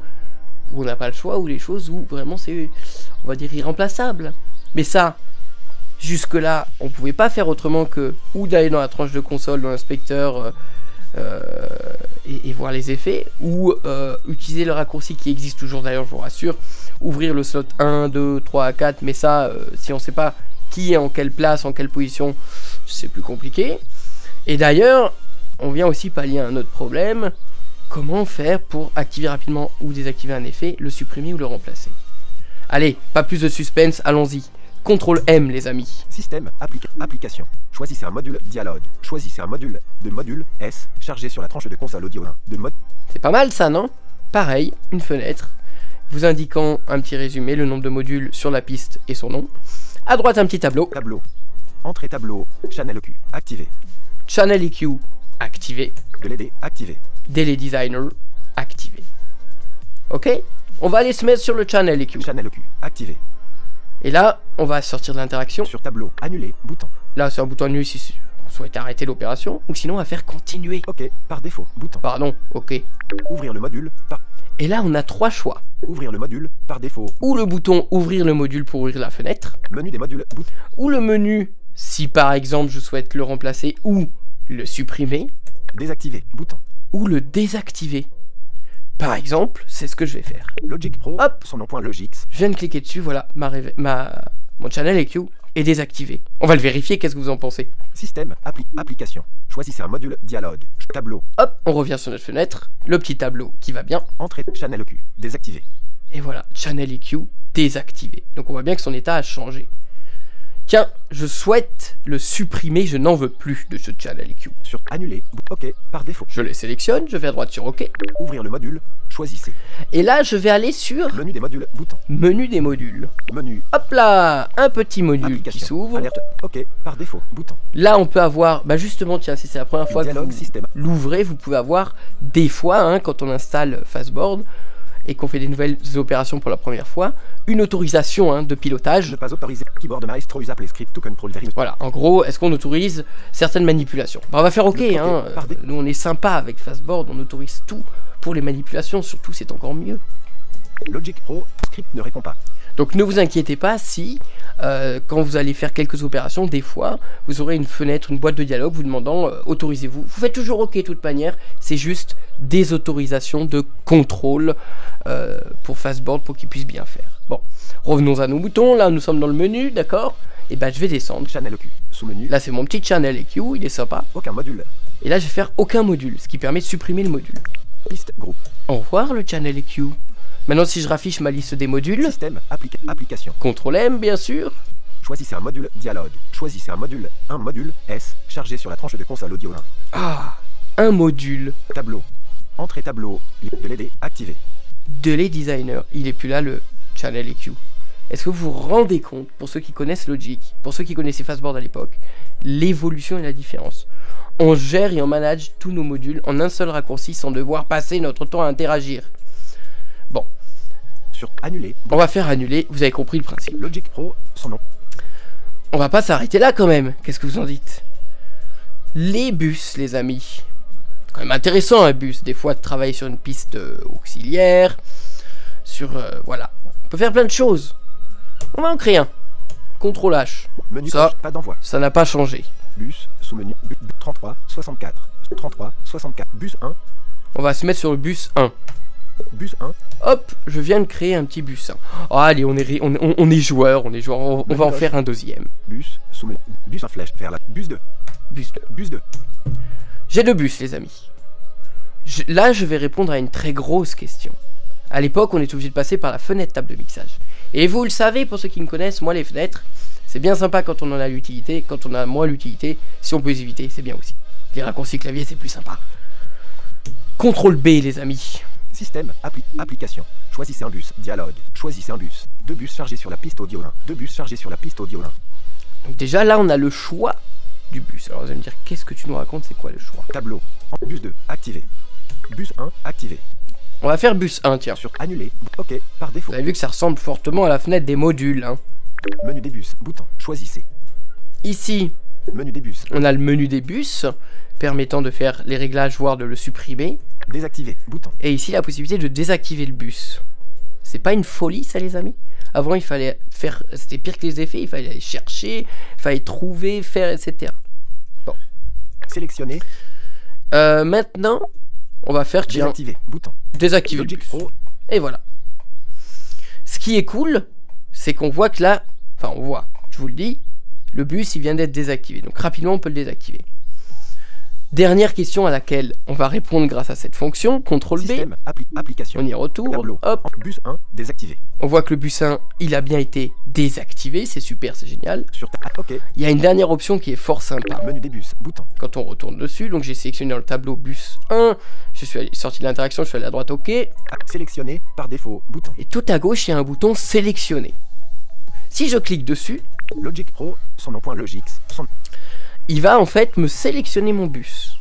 où on n'a pas le choix, ou les choses où vraiment c'est, on va dire, irremplaçable. Mais ça, jusque-là, on pouvait pas faire autrement que ou d'aller dans la tranche de console, dans l'inspecteur, et voir les effets, ou utiliser le raccourci qui existe toujours d'ailleurs, je vous rassure, ouvrir le slot 1, 2, 3, 4, mais ça, si on sait pas qui est en quelle place, en quelle position, c'est plus compliqué. Et d'ailleurs, on vient aussi pallier un autre problème. Comment faire pour activer rapidement ou désactiver un effet, le supprimer ou le remplacer? Allez, pas plus de suspense, allons-y. CTRL M les amis. Système, application. Choisissez un module dialogue. Choisissez un module de module S chargé sur la tranche de console audio 1 de mode. C'est pas mal ça, non? Pareil, une fenêtre vous indiquant un petit résumé, le nombre de modules sur la piste et son nom. À droite un petit tableau. Tableau. Entrée tableau. Channel Q. Activé. Channel EQ activé. Delay activé. Delay Designer activé. Ok? On va aller se mettre sur le Channel EQ. Channel Q. Activé. Et là, on va sortir de l'interaction. Sur tableau. Annuler. Bouton. Là, c'est un bouton annulé si on souhaite arrêter l'opération. Ou sinon, on va faire continuer. OK. Par défaut. Bouton. Pardon, ok. Ouvrir le module. Par. Et là, on a trois choix. Ouvrir le module. Par défaut. Ou le bouton ouvrir le module pour ouvrir la fenêtre. Menu des modules. Bouton. Ou le menu, si par exemple, je souhaite le remplacer ou le supprimer. Désactiver. Bouton. Ou le désactiver. Par exemple, c'est ce que je vais faire. Logic Pro. Hop. Son nom point Logix. Je viens de cliquer dessus, voilà, mon Channel EQ est désactivé. On va le vérifier, qu'est-ce que vous en pensez? Système. Application. Choisissez un module dialogue. Tableau. Hop, on revient sur notre fenêtre, le petit tableau qui va bien. Entrée Channel Q. Désactivé. Et voilà, Channel EQ désactivé. Donc on voit bien que son état a changé. Tiens, je souhaite le supprimer, je n'en veux plus de ce Channel EQ. Sur annuler. OK. Par défaut. Je le sélectionne, je vais à droite sur OK. Ouvrir le module. Choisissez. Et là, je vais aller sur Menu des modules. Bouton. Menu des modules. Menu. Hop là, un petit module Application. qui s'ouvre. Alerte. OK. Par défaut. Bouton. Là, on peut avoir, bah justement, tiens, si c'est la première fois Dialogue que vous système. l'ouvrez, vous pouvez avoir des fois, hein, quand on installe Fastboard et qu'on fait des nouvelles opérations pour la première fois, une autorisation de pilotage. Ne pas autoriser. Keyboard Maestro use Apple Script to control very. Voilà, en gros, est-ce qu'on autorise certaines manipulations? Bah, on va faire OK, hein. Nous on est sympa avec Fastboard, on autorise tout pour les manipulations, surtout c'est encore mieux. Logic Pro. Script ne répond pas. Donc ne vous inquiétez pas si, quand vous allez faire quelques opérations, des fois, vous aurez une fenêtre, une boîte de dialogue vous demandant autorisez-vous. Vous faites toujours OK de toute manière, c'est juste des autorisations de contrôle pour Fastboard pour qu'il puisse bien faire. Bon, revenons à nos boutons, là nous sommes dans le menu, d'accord? Et ben je vais descendre. Channel Q. Sous-menu. Là c'est mon petit Channel EQ, il est sympa. Aucun module. Et là je vais faire aucun module, ce qui permet de supprimer le module. Piste groupe. Au revoir le Channel EQ. Maintenant si je raffiche ma liste des modules, Système. Application. CTRL M bien sûr. Choisissez un module dialogue. Choisissez un module S chargé sur la tranche de console audio 1. Ah, un module. Tableau. Entrée tableau. LED activé. Delay Designer. Il est plus là, le Channel EQ. Est-ce que vous vous rendez compte, pour ceux qui connaissent Logic, pour ceux qui connaissaient Fastboard à l'époque, l'évolution et la différence? On gère et on manage tous nos modules en un seul raccourci sans devoir passer notre temps à interagir. Bon. Sur annuler. On va faire annuler, vous avez compris le principe. Logic Pro, son nom. On va pas s'arrêter là quand même. Qu'est-ce que vous en dites? Les bus, les amis. Quand même intéressant un bus, des fois de travailler sur une piste auxiliaire, sur voilà, on peut faire plein de choses. On va en créer un. CTRL H. Menu Ça, coche, pas d'envoi. ça n'a pas changé. Bus, sous-menu, 33, 64. 33, 64. Bus 1. On va se mettre sur le bus 1. Bus 1. Hop, je viens de créer un petit bus 1. Oh, allez, on est joueurs, on va en faire un deuxième. Bus, sous-menu, bus 1 flèche vers la. Bus 2. Bus 2. Bus 2. J'ai deux bus, les amis. Là, je vais répondre à une très grosse question. À l'époque, on est obligé de passer par la fenêtre table de mixage. Et vous le savez, pour ceux qui me connaissent, moi, les fenêtres, c'est bien sympa quand on en a l'utilité. Quand on a moins l'utilité, si on peut les éviter, c'est bien aussi. Les raccourcis clavier, c'est plus sympa. CTRL B, les amis. Système, application. Choisissez un bus. Dialogue. Choisissez un bus. Deux bus chargés sur la piste audio 1. Deux bus chargés sur la piste audio 1. Donc déjà, là, on a le choix du bus. Alors, vous allez me dire, qu'est-ce que tu nous racontes? C'est quoi le choix? Tableau. Bus 2, activé. Bus 1, activé. On va faire bus 1, tiens. Sur annuler. OK, par défaut. Vous avez vu que ça ressemble fortement à la fenêtre des modules, hein. Menu des bus. Bouton. Choisissez. Ici, Menu des bus. on a le menu des bus, permettant de faire les réglages, voire de le supprimer. Désactiver. Bouton. Et ici, la possibilité de désactiver le bus. C'est pas une folie, ça, les amis? Avant, il fallait faire... C'était pire que les effets, il fallait aller chercher, il fallait trouver, faire, etc. Bon. Sélectionner. Maintenant, on va faire, tiens, Désactiver. Bouton. désactiver le Logic bus. Pro. Et voilà. Ce qui est cool, c'est qu'on voit que là... Enfin, on voit, je vous le dis, le bus, il vient d'être désactivé. Donc, rapidement, on peut le désactiver. Dernière question à laquelle on va répondre grâce à cette fonction, CTRL B, Système, application. on y retourne, Tableau. hop, Bus 1, désactivé. on voit que le bus 1, il a bien été désactivé, c'est super, c'est génial. Sur OK. Il y a une dernière option qui est fort sympa. Menu des bus. Bouton. Quand on retourne dessus, donc j'ai sélectionné dans le tableau bus 1, je suis sorti de l'interaction, je suis allé à droite, OK. Et Sélectionner par défaut. Bouton. tout à gauche, il y a un bouton sélectionner. Si je clique dessus, Logic Pro, son nom point Logix, son... il va en fait me sélectionner mon bus.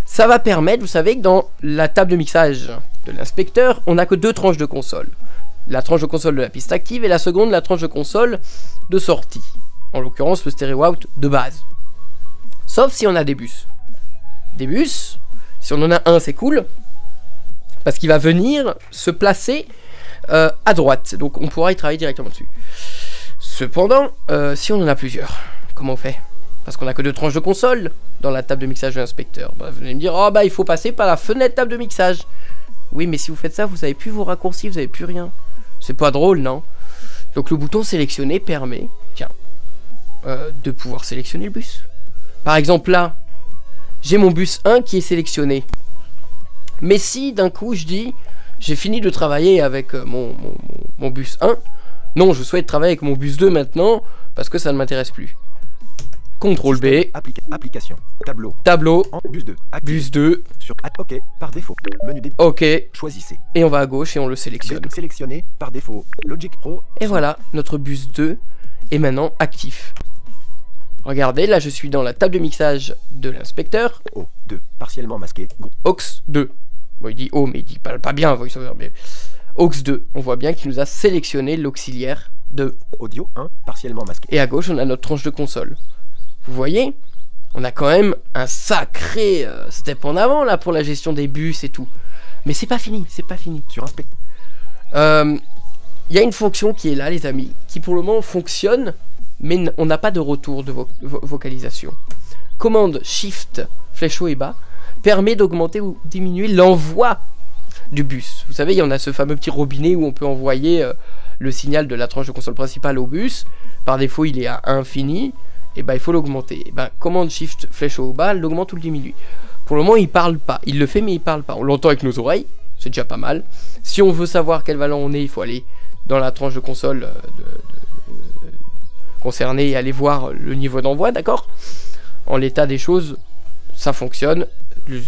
Ça va permettre, vous savez que dans la table de mixage de l'inspecteur, on n'a que deux tranches de console. La tranche de console de la piste active et la seconde, la tranche de console de sortie. En l'occurrence, le stéréo out de base. Sauf si on a des bus. Des bus, si on en a un, c'est cool. Parce qu'il va venir se placer à droite. Donc on pourra y travailler directement dessus. Cependant, si on en a plusieurs, comment on fait? Parce qu'on a que deux tranches de console dans la table de mixage de l'inspecteur. Bah, vous allez me dire, oh bah il faut passer par la fenêtre table de mixage. Oui, mais si vous faites ça, vous n'avez plus vos raccourcis, vous n'avez plus rien. C'est pas drôle, non? Donc le bouton sélectionner permet, tiens, de pouvoir sélectionner le bus. Par exemple là, j'ai mon bus 1 qui est sélectionné. Mais si d'un coup je dis, j'ai fini de travailler avec mon bus 1, non, je souhaite travailler avec mon bus 2 maintenant, parce que ça ne m'intéresse plus. CTRL B, application, tableau, bus 2, activé. bus 2, sur OK, par défaut, menu des OK, choisissez. et on va à gauche et on le sélectionne. Sélectionner par défaut, Logic Pro. Et voilà, notre bus 2 est maintenant actif. Regardez, là je suis dans la table de mixage de l'inspecteur. O2, partiellement masqué. Aux 2. Bon, il dit O, mais il dit pas bien VoiceOver. Mais Aux 2, on voit bien qu'il nous a sélectionné l'auxiliaire de Audio 1, partiellement masqué. Et à gauche, on a notre tranche de console. Vous voyez, on a quand même un sacré step en avant là pour la gestion des bus et tout. Mais c'est pas fini, c'est pas fini. Sur inspect. Il y a une fonction qui est là, les amis, qui pour le moment fonctionne, mais on n'a pas de retour de vocalisation. Commande Shift, flèche haut et bas, permet d'augmenter ou diminuer l'envoi du bus. Vous savez, il y en a ce fameux petit robinet où on peut envoyer le signal de la tranche de console principale au bus. Par défaut, il est à infini. Et ben il faut l'augmenter. Et ben commande Shift flèche haut ou bas, l'augmente ou le diminue. Pour le moment, il parle pas. Il le fait, mais il parle pas. On l'entend avec nos oreilles, c'est déjà pas mal. Si on veut savoir quel valeur on est, il faut aller dans la tranche de console concernée et aller voir le niveau d'envoi, d'accord? En l'état des choses, ça fonctionne.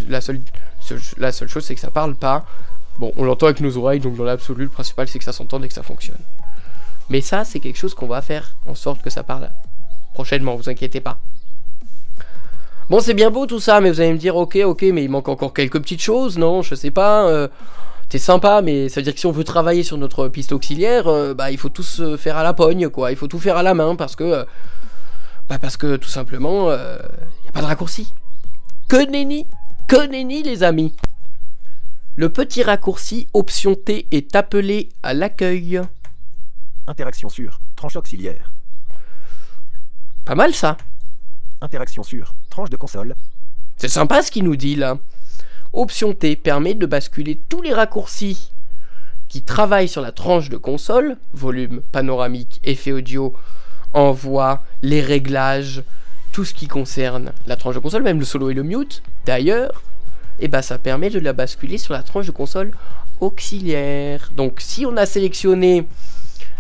La seule chose, c'est que ça parle pas. Bon, on l'entend avec nos oreilles, donc dans l'absolu, le principal c'est que ça s'entende et que ça fonctionne. Mais ça, c'est quelque chose qu'on va faire en sorte que ça parle prochainement, vous inquiétez pas. Bon, c'est bien beau tout ça, mais vous allez me dire, ok, mais il manque encore quelques petites choses, non, je sais pas, t'es sympa, mais ça veut dire que si on veut travailler sur notre piste auxiliaire, bah, il faut tout se faire à la pogne, quoi, il faut tout faire à la main, parce que tout simplement, y a pas de raccourci. Que nenni, les amis. Le petit raccourci option T est appelé à l'accueil. Interaction sur tranche auxiliaire. Pas mal ça. Interaction sur tranche de console. C'est sympa ce qu'il nous dit là. Option T permet de basculer tous les raccourcis qui travaillent sur la tranche de console, volume, panoramique, effet audio, envoi, les réglages, tout ce qui concerne la tranche de console, même le solo et le mute. D'ailleurs, et bah ça permet de la basculer sur la tranche de console auxiliaire. Donc si on a sélectionné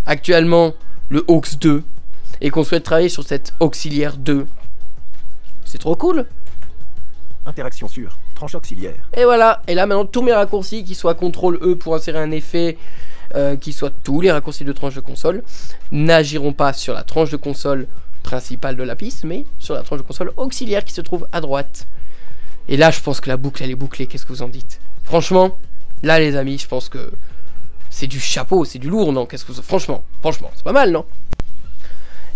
actuellement le aux 2 et qu'on souhaite travailler sur cette auxiliaire 2, c'est trop cool. Interaction sur tranche auxiliaire. Et voilà, et là maintenant tous mes raccourcis, qui soient CTRL E pour insérer un effet, qui soient tous les raccourcis de tranche de console, n'agiront pas sur la tranche de console principale de la piste, mais sur la tranche de console auxiliaire qui se trouve à droite. Et là, je pense que la boucle, elle est bouclée. Qu'est-ce que vous en dites? Franchement, là, les amis, je pense que c'est du chapeau, c'est du lourd, non? Qu'est-ce que vous... Franchement, c'est pas mal, non?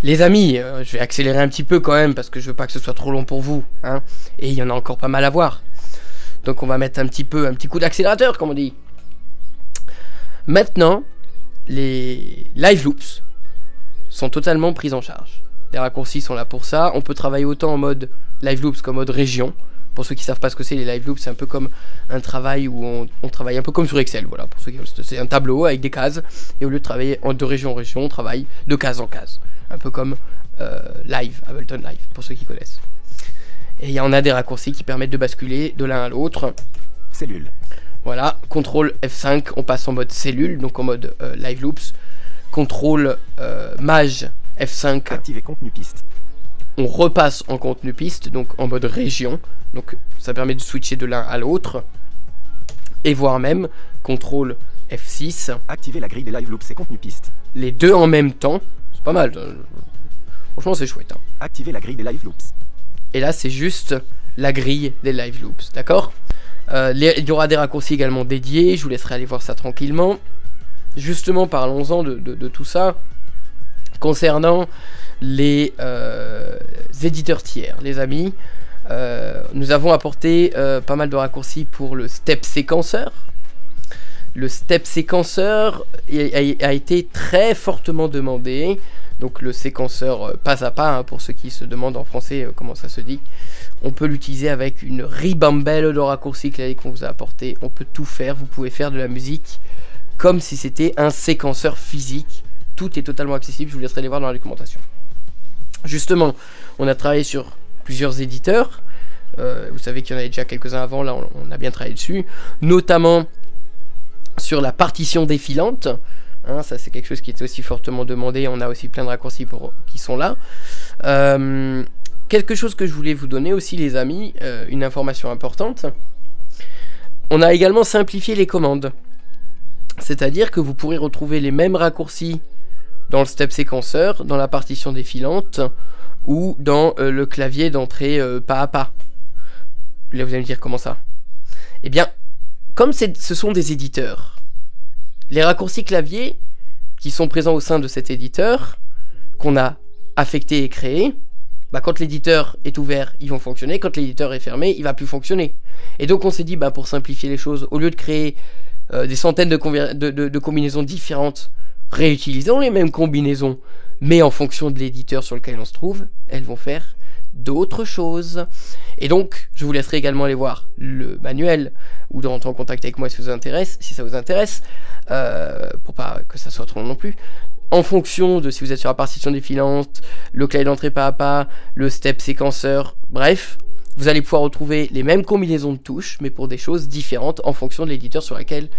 Les amis, je vais accélérer un petit peu quand même, parce que je veux pas que ce soit trop long pour vous, hein. Et il y en a encore pas mal à voir. Donc on va mettre un petit coup d'accélérateur, comme on dit. Maintenant, les live loops sont totalement pris en charge. Les raccourcis sont là pour ça. On peut travailler autant en mode live loops qu'en mode région. Pour ceux qui savent pas ce que c'est, les live loops, c'est un peu comme un travail où on travaille un peu comme sur Excel, voilà. Pour ceux qui, c'est un tableau avec des cases, et au lieu de travailler de région en région, on travaille de case en case. Un peu comme Live, Ableton Live, pour ceux qui connaissent. Et il y en a des raccourcis qui permettent de basculer de l'un à l'autre. Cellule. Voilà, CTRL F5, on passe en mode cellule, donc en mode live loops. CTRL Maj F5. Activer contenu piste. On repasse en contenu piste, donc en mode région. Donc ça permet de switcher de l'un à l'autre. Et voire même CTRL F6. Activer la grille des live loops et contenu piste. Les deux en même temps. C'est pas mal. Franchement, c'est chouette. Hein. Activer la grille des live loops. Et là, c'est juste la grille des live loops. D'accord? Il y aura des raccourcis également dédiés. Je vous laisserai aller voir ça tranquillement. Justement, parlons-en de tout ça. Concernant les éditeurs tiers, les amis, nous avons apporté pas mal de raccourcis pour le step séquenceur. Le step séquenceur a été très fortement demandé. Donc le séquenceur pas à pas, hein, pour ceux qui se demandent en français comment ça se dit. On peut l'utiliser avec une ribambelle de raccourcis qu'on vous a apporté. On peut tout faire, vous pouvez faire de la musique comme si c'était un séquenceur physique. Tout est totalement accessible, je vous laisserai les voir dans la documentation. Justement, on a travaillé sur plusieurs éditeurs. Vous savez qu'il y en avait déjà quelques-uns avant, là on a bien travaillé dessus. Notamment sur la partition défilante. Hein, ça c'est quelque chose qui était aussi fortement demandé. On a aussi plein de raccourcis qui sont là. Quelque chose que je voulais vous donner aussi, les amis, une information importante. On a également simplifié les commandes. C'est-à-dire que vous pourrez retrouver les mêmes raccourcis dans le step séquenceur, dans la partition défilante ou dans le clavier d'entrée pas à pas. Là vous allez me dire comment ça? Eh bien, comme ce sont des éditeurs, les raccourcis clavier qui sont présents au sein de cet éditeur, qu'on a affecté et créé, bah, quand l'éditeur est ouvert, ils vont fonctionner. Quand l'éditeur est fermé, il va plus fonctionner. Et donc on s'est dit, bah, pour simplifier les choses, au lieu de créer des centaines de combinaisons différentes, réutilisons les mêmes combinaisons, mais en fonction de l'éditeur sur lequel on se trouve, elles vont faire d'autres choses. Et donc, je vous laisserai également aller voir le manuel ou de rentrer en contact avec moi si ça vous intéresse, pour pas que ça soit trop long non plus. En fonction de si vous êtes sur la partition défilante, le clavier d'entrée pas à pas, le step séquenceur, bref, vous allez pouvoir retrouver les mêmes combinaisons de touches, mais pour des choses différentes en fonction de l'éditeur sur lequel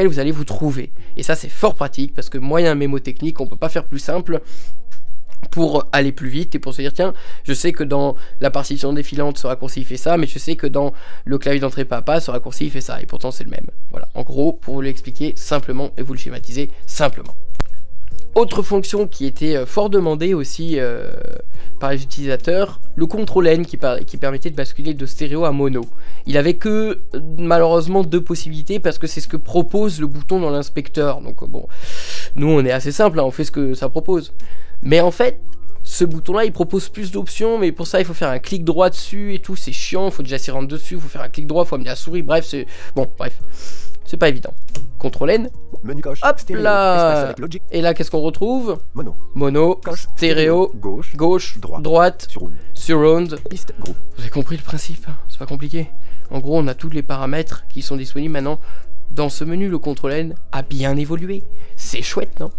vous allez vous trouver. Et ça, c'est fort pratique, parce que moyen mémotechnique, on peut pas faire plus simple. pour aller plus vite et pour se dire tiens, je sais que dans la partition défilante ce raccourci il fait ça, mais je sais que dans le clavier d'entrée papa ce raccourci il fait ça, et pourtant c'est le même. Voilà, en gros, pour vous l'expliquer simplement et vous le schématiser simplement. Autre fonction qui était fort demandée aussi par les utilisateurs, le contrôle N qui permettait de basculer de stéréo à mono. Il avait que malheureusement 2 possibilités parce que c'est ce que propose le bouton dans l'inspecteur. Donc bon, nous on est assez simple, hein, on fait ce que ça propose. Mais en fait, ce bouton-là, il propose plus d'options, mais pour ça, il faut faire un clic droit dessus et tout, c'est chiant, il faut déjà s'y rendre dessus, il faut faire un clic droit, il faut amener la souris, bref, c'est... Bon, bref, c'est pas évident. CTRL N, Menu coche, hop stéréo, espace là. avec Logic. Et là, qu'est-ce qu'on retrouve? Mono. Mono, Coche, stéréo, gauche, droite, Surround. surround. Piste, groupe. Vous avez compris le principe, hein, c'est pas compliqué. En gros, on a tous les paramètres qui sont disponibles maintenant dans ce menu. Le CTRL N a bien évolué, c'est chouette, non?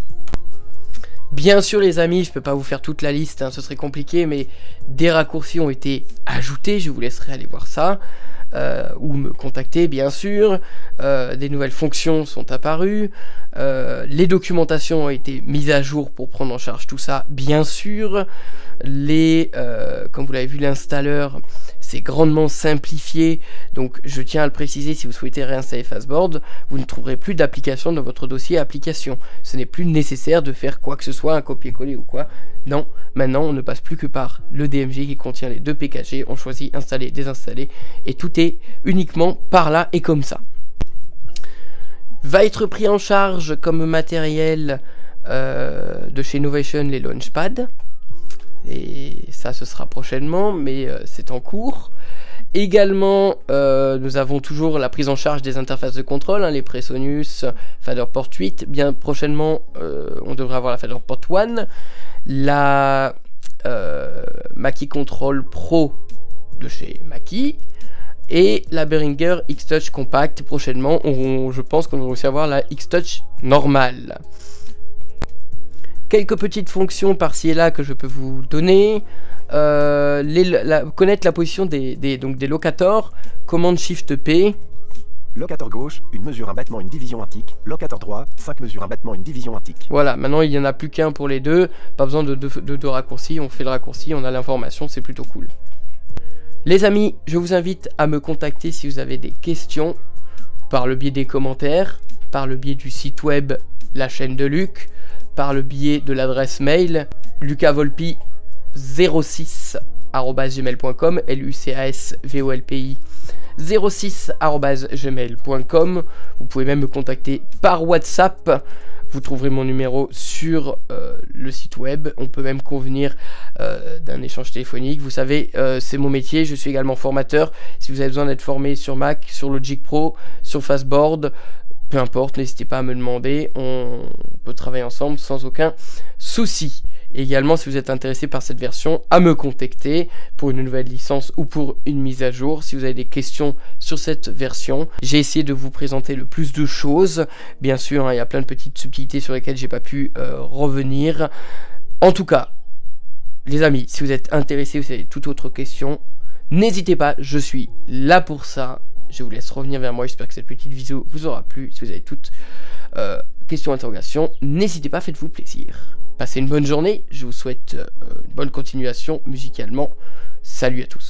Bien sûr les amis, je peux pas vous faire toute la liste, hein, ce serait compliqué, mais des raccourcis ont été ajoutés, je vous laisserai aller voir ça, ou me contacter bien sûr, des nouvelles fonctions sont apparues, les documentations ont été mises à jour pour prendre en charge tout ça, bien sûr, comme vous l'avez vu, l'installeur c'est grandement simplifié, donc je tiens à le préciser, si vous souhaitez réinstaller Fastboard, vous ne trouverez plus d'application dans votre dossier application. Ce n'est plus nécessaire de faire quoi que ce soit, un copier-coller ou quoi. Non, maintenant on ne passe plus que par le DMG qui contient les 2 PKG, on choisit installer, désinstaller, et tout est uniquement par là et comme ça. Va être pris en charge comme matériel de chez Novation les Launchpad. Et ça ce sera prochainement, mais c'est en cours. Également nous avons toujours la prise en charge des interfaces de contrôle, hein, les Presonus, Faderport 8. Bien prochainement on devrait avoir la Faderport 1, la Mackie Control Pro de chez Mackie et la Behringer X-Touch Compact. Prochainement je pense qu'on va aussi avoir la X-Touch normale. Quelques petites fonctions par-ci et là que je peux vous donner. Connaître la position des locators. Commande Shift P. Locateur gauche, une mesure, un battement, une division, un tic. Locateur droit, 5 mesures, un battement, une division, un tic. Voilà, maintenant il n'y en a plus qu'un pour les deux. Pas besoin de raccourcis. On fait le raccourci, on a l'information, c'est plutôt cool. Les amis, je vous invite à me contacter si vous avez des questions. Par le biais des commentaires, par le biais du site web La Chaîne de Luc, par le biais de l'adresse mail lucasvolpi06@gmail.com, lucasvolpi 06@gmail.com. Vous pouvez même me contacter par WhatsApp. Vous trouverez mon numéro sur le site web. On peut même convenir d'un échange téléphonique. Vous savez, c'est mon métier. Je suis également formateur. Si vous avez besoin d'être formé sur Mac, sur Logic Pro, sur Fastboard, peu importe, n'hésitez pas à me demander, on peut travailler ensemble sans aucun souci. Et également, si vous êtes intéressé par cette version, à me contacter pour une nouvelle licence ou pour une mise à jour. Si vous avez des questions sur cette version, j'ai essayé de vous présenter le plus de choses. Bien sûr, hein, il y a plein de petites subtilités sur lesquelles j'ai pas pu revenir. En tout cas, les amis, si vous êtes intéressés, vous avez toute autre question, n'hésitez pas, je suis là pour ça. Je vous laisse revenir vers moi, j'espère que cette petite vidéo vous aura plu. Si vous avez toutes questions, interrogations, n'hésitez pas, faites-vous plaisir. Passez une bonne journée, je vous souhaite une bonne continuation musicalement. Salut à tous.